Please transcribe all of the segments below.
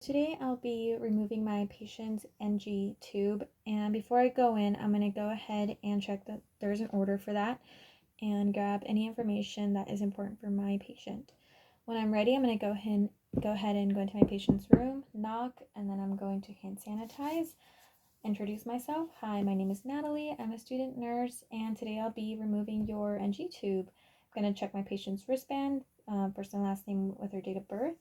Today I'll be removing my patient's NG tube, and before I go in, I'm going to go ahead and check that there's an order for that and grab any information that is important for my patient. When I'm ready, I'm going to go ahead and go into my patient's room, knock, and then I'm going to hand sanitize, introduce myself. Hi, my name is Natalie. I'm a student nurse, and today I'll be removing your NG tube. I'm going to check my patient's wristband, first and last name with her date of birth.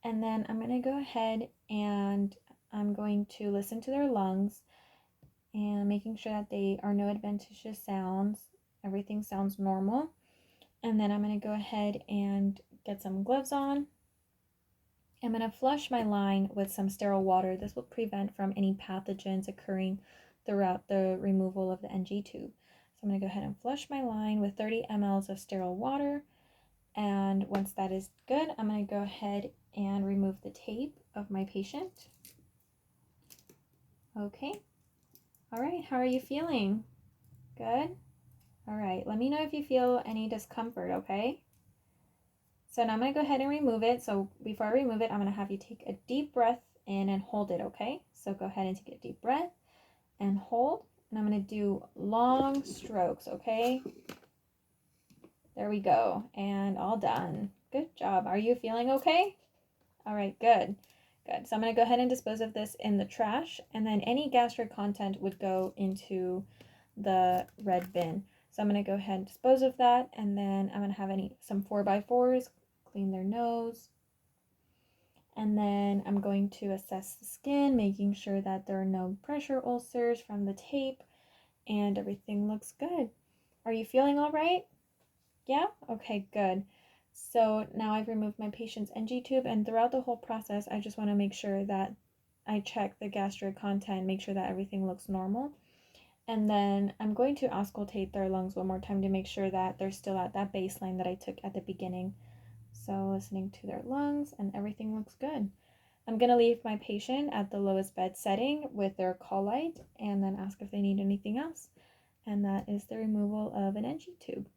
And then I'm going to go ahead and I'm going to listen to their lungs and making sure that they are no adventitious sounds. Everything sounds normal. And then I'm going to go ahead and get some gloves on. I'm going to flush my line with some sterile water. This will prevent from any pathogens occurring throughout the removal of the NG tube. So I'm going to go ahead and flush my line with 30 mLs of sterile water. And once that is good, I'm going to go ahead and remove the tape of my patient. Okay. All right, how are you feeling? Good? All right, let me know if you feel any discomfort, okay? So now I'm going to go ahead and remove it. So before I remove it, I'm going to have you take a deep breath in and hold it, okay? So go ahead and take a deep breath and hold. And I'm going to do long strokes, okay? There we go. And all done. Good job. Are you feeling okay? All right, good. Good. So I'm going to go ahead and dispose of this in the trash, and then any gastric content would go into the red bin. So I'm going to go ahead and dispose of that, and then I'm going to have some 4x4s clean their nose. And then I'm going to assess the skin, making sure that there are no pressure ulcers from the tape, and everything looks good. Are you feeling all right? Yeah? Okay, good. So now I've removed my patient's NG tube, and throughout the whole process, I just want to make sure that I check the gastric content, make sure that everything looks normal. And then I'm going to auscultate their lungs one more time to make sure that they're still at that baseline that I took at the beginning. So listening to their lungs, and everything looks good. I'm going to leave my patient at the lowest bed setting with their call light and then ask if they need anything else. And that is the removal of an NG tube.